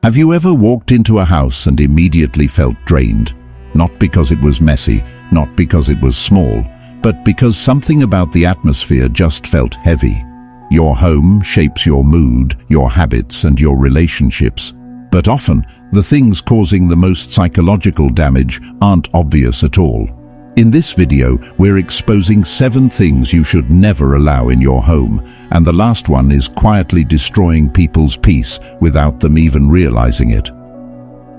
Have you ever walked into a house and immediately felt drained? Not because it was messy, not because it was small, but because something about the atmosphere just felt heavy. Your home shapes your mood, your habits, and your relationships. But often, the things causing the most psychological damage aren't obvious at all. In this video, we're exposing 7 things you should never allow in your home, and the last one is quietly destroying people's peace without them even realizing it.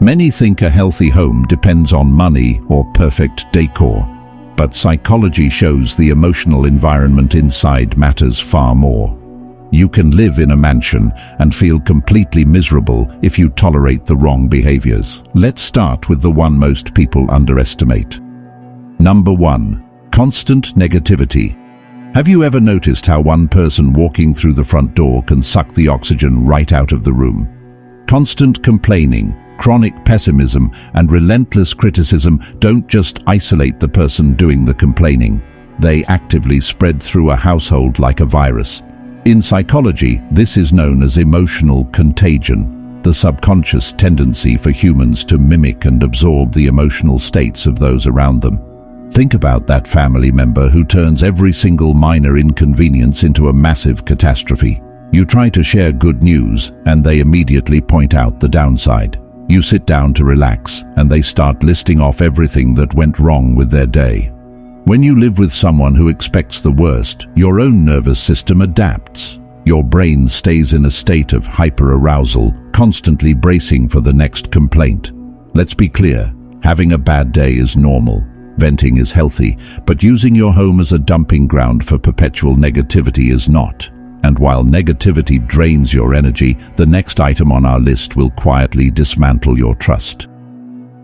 Many think a healthy home depends on money or perfect decor, but psychology shows the emotional environment inside matters far more. You can live in a mansion and feel completely miserable if you tolerate the wrong behaviors. Let's start with the one most people underestimate. Number 1. Constant negativity. Have you ever noticed how one person walking through the front door can suck the oxygen right out of the room? Constant complaining, chronic pessimism, and relentless criticism don't just isolate the person doing the complaining. They actively spread through a household like a virus. In psychology, this is known as emotional contagion, the subconscious tendency for humans to mimic and absorb the emotional states of those around them. Think about that family member who turns every single minor inconvenience into a massive catastrophe. You try to share good news, and they immediately point out the downside. You sit down to relax, and they start listing off everything that went wrong with their day. When you live with someone who expects the worst, your own nervous system adapts. Your brain stays in a state of hyperarousal, constantly bracing for the next complaint. Let's be clear, having a bad day is normal. Venting is healthy, but using your home as a dumping ground for perpetual negativity is not. And while negativity drains your energy, the next item on our list will quietly dismantle your trust.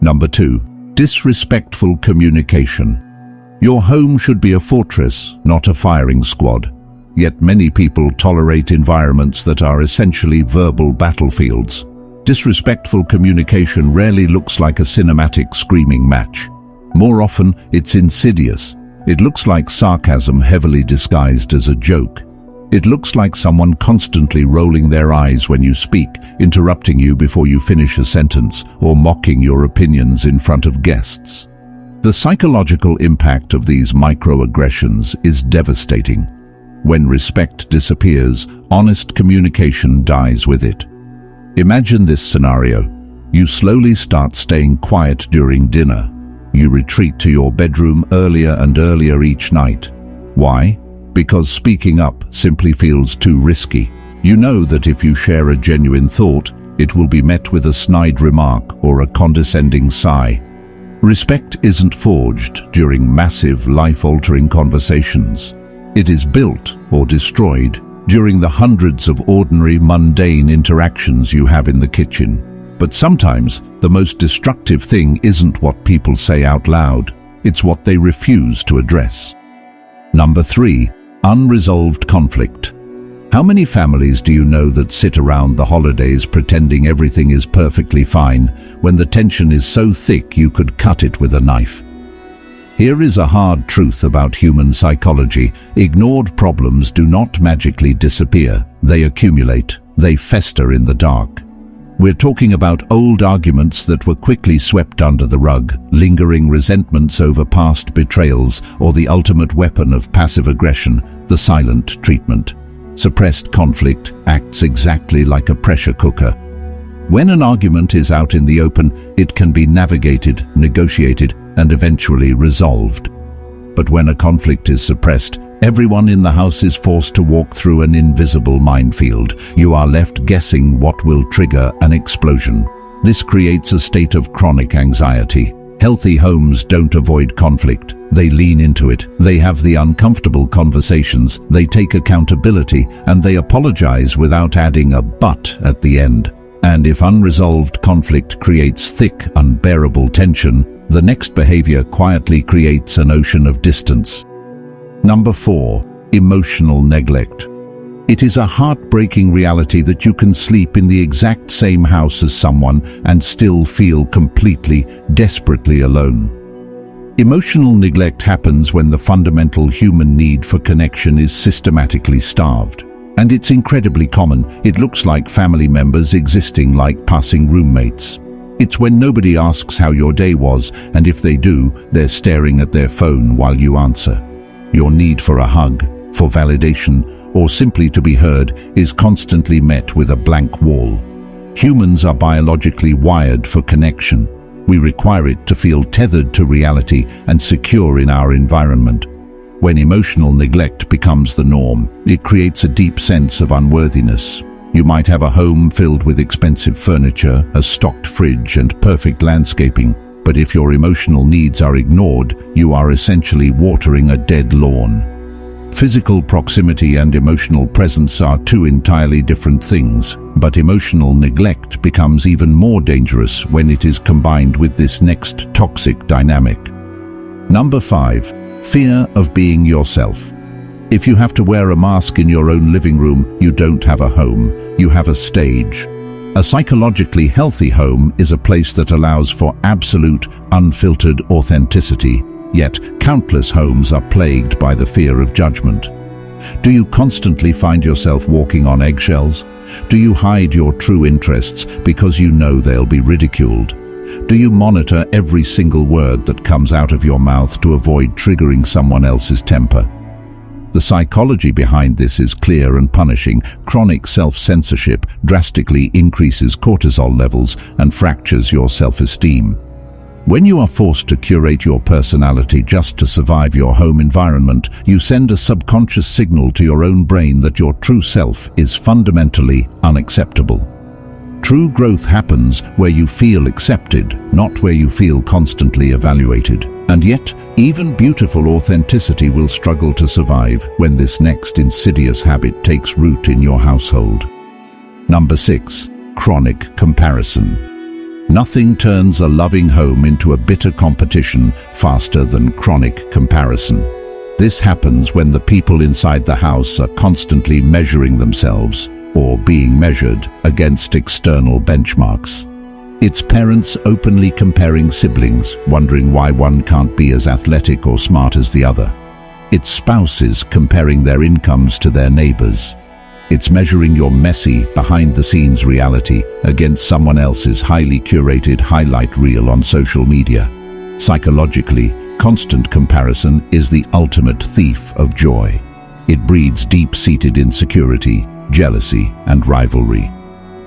Number 2. Disrespectful communication. Your home should be a fortress, not a firing squad. Yet many people tolerate environments that are essentially verbal battlefields. Disrespectful communication rarely looks like a cinematic screaming match. More often, it's insidious. It looks like sarcasm heavily disguised as a joke. It looks like someone constantly rolling their eyes when you speak, interrupting you before you finish a sentence, or mocking your opinions in front of guests. The psychological impact of these microaggressions is devastating. When respect disappears, honest communication dies with it. Imagine this scenario. You slowly start staying quiet during dinner. You retreat to your bedroom earlier and earlier each night. Why? Because speaking up simply feels too risky. You know that if you share a genuine thought, it will be met with a snide remark or a condescending sigh. Respect isn't forged during massive, life-altering conversations. It is built or destroyed during the hundreds of ordinary, mundane interactions you have in the kitchen. But sometimes, the most destructive thing isn't what people say out loud, it's what they refuse to address. Number 3. Unresolved conflict. How many families do you know that sit around the holidays pretending everything is perfectly fine, when the tension is so thick you could cut it with a knife? Here is a hard truth about human psychology. Ignored problems do not magically disappear. They accumulate. They fester in the dark. We're talking about old arguments that were quickly swept under the rug, lingering resentments over past betrayals, or the ultimate weapon of passive aggression, the silent treatment. Suppressed conflict acts exactly like a pressure cooker. When an argument is out in the open, it can be navigated, negotiated, and eventually resolved. But when a conflict is suppressed, everyone in the house is forced to walk through an invisible minefield. You are left guessing what will trigger an explosion. This creates a state of chronic anxiety. Healthy homes don't avoid conflict. They lean into it. They have the uncomfortable conversations. They take accountability, and they apologize without adding a but at the end. And if unresolved conflict creates thick, unbearable tension, the next behavior quietly creates an ocean of distance. Number 4. Emotional neglect. It is a heartbreaking reality that you can sleep in the exact same house as someone and still feel completely, desperately alone. Emotional neglect happens when the fundamental human need for connection is systematically starved. And it's incredibly common. It looks like family members existing like passing roommates. It's when nobody asks how your day was, and if they do, they're staring at their phone while you answer. Your need for a hug, for validation, or simply to be heard is constantly met with a blank wall. Humans are biologically wired for connection. We require it to feel tethered to reality and secure in our environment. When emotional neglect becomes the norm, it creates a deep sense of unworthiness. You might have a home filled with expensive furniture, a stocked fridge, and perfect landscaping, but if your emotional needs are ignored, you are essentially watering a dead lawn. Physical proximity and emotional presence are two entirely different things, but emotional neglect becomes even more dangerous when it is combined with this next toxic dynamic. Number 5. Fear of being yourself. If you have to wear a mask in your own living room, you don't have a home, you have a stage. A psychologically healthy home is a place that allows for absolute, unfiltered authenticity. Yet, countless homes are plagued by the fear of judgment. Do you constantly find yourself walking on eggshells? Do you hide your true interests because you know they'll be ridiculed? Do you monitor every single word that comes out of your mouth to avoid triggering someone else's temper? The psychology behind this is clear and punishing. Chronic self-censorship drastically increases cortisol levels and fractures your self-esteem. When you are forced to curate your personality just to survive your home environment, you send a subconscious signal to your own brain that your true self is fundamentally unacceptable. True growth happens where you feel accepted, not where you feel constantly evaluated. And yet, even beautiful authenticity will struggle to survive when this next insidious habit takes root in your household. Number 6. Chronic comparison. Nothing turns a loving home into a bitter competition faster than chronic comparison. This happens when the people inside the house are constantly measuring themselves or being measured against external benchmarks. It's parents openly comparing siblings, wondering why one can't be as athletic or smart as the other. It's spouses comparing their incomes to their neighbors. It's measuring your messy, behind-the-scenes reality against someone else's highly curated highlight reel on social media. Psychologically, constant comparison is the ultimate thief of joy. It breeds deep-seated insecurity, jealousy, and rivalry.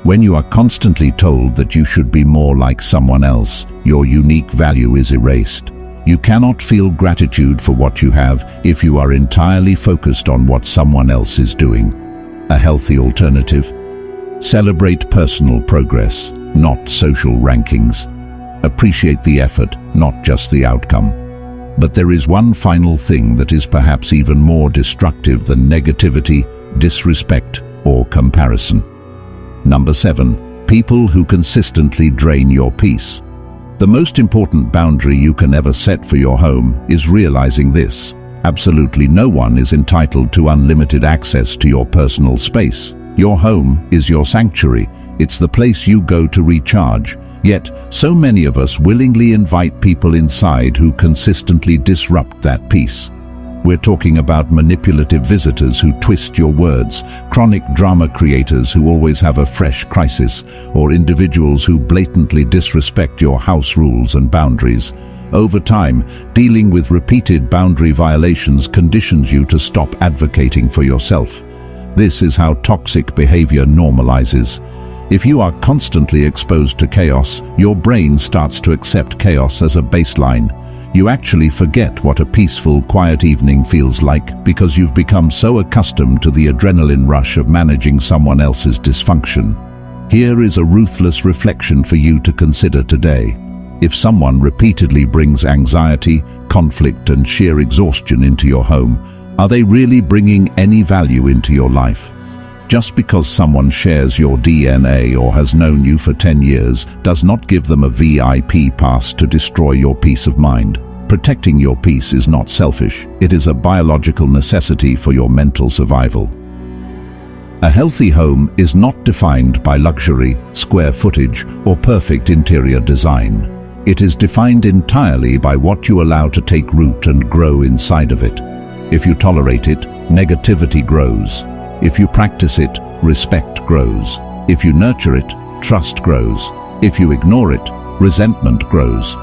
When you are constantly told that you should be more like someone else, your unique value is erased. You cannot feel gratitude for what you have if you are entirely focused on what someone else is doing. A healthy alternative? Celebrate personal progress, not social rankings. Appreciate the effort, not just the outcome. But there is one final thing that is perhaps even more destructive than negativity, disrespect, or comparison. Number 7. People who consistently drain your peace. The most important boundary you can ever set for your home is realizing this. Absolutely no one is entitled to unlimited access to your personal space. Your home is your sanctuary. It's the place you go to recharge. Yet, so many of us willingly invite people inside who consistently disrupt that peace. We're talking about manipulative visitors who twist your words, chronic drama creators who always have a fresh crisis, or individuals who blatantly disrespect your house rules and boundaries. Over time, dealing with repeated boundary violations conditions you to stop advocating for yourself. This is how toxic behavior normalizes. If you are constantly exposed to chaos, your brain starts to accept chaos as a baseline. You actually forget what a peaceful, quiet evening feels like because you've become so accustomed to the adrenaline rush of managing someone else's dysfunction. Here is a ruthless reflection for you to consider today. If someone repeatedly brings anxiety, conflict, and sheer exhaustion into your home, are they really bringing any value into your life? Just because someone shares your DNA or has known you for 10 years does not give them a VIP pass to destroy your peace of mind. Protecting your peace is not selfish, it is a biological necessity for your mental survival. A healthy home is not defined by luxury, square footage, or perfect interior design. It is defined entirely by what you allow to take root and grow inside of it. If you tolerate it, negativity grows. If you practice it, respect grows. If you nurture it, trust grows. If you ignore it, resentment grows.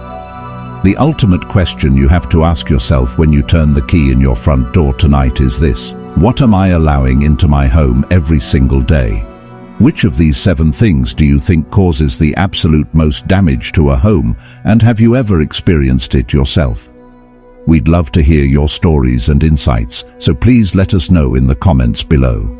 The ultimate question you have to ask yourself when you turn the key in your front door tonight is this: what am I allowing into my home every single day? Which of these 7 things do you think causes the absolute most damage to a home, and have you ever experienced it yourself? We'd love to hear your stories and insights, so please let us know in the comments below.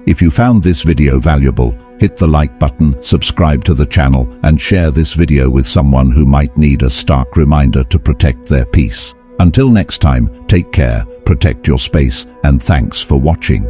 If you found this video valuable, hit the like button, subscribe to the channel, and share this video with someone who might need a stark reminder to protect their peace. Until next time, take care, protect your space, and thanks for watching.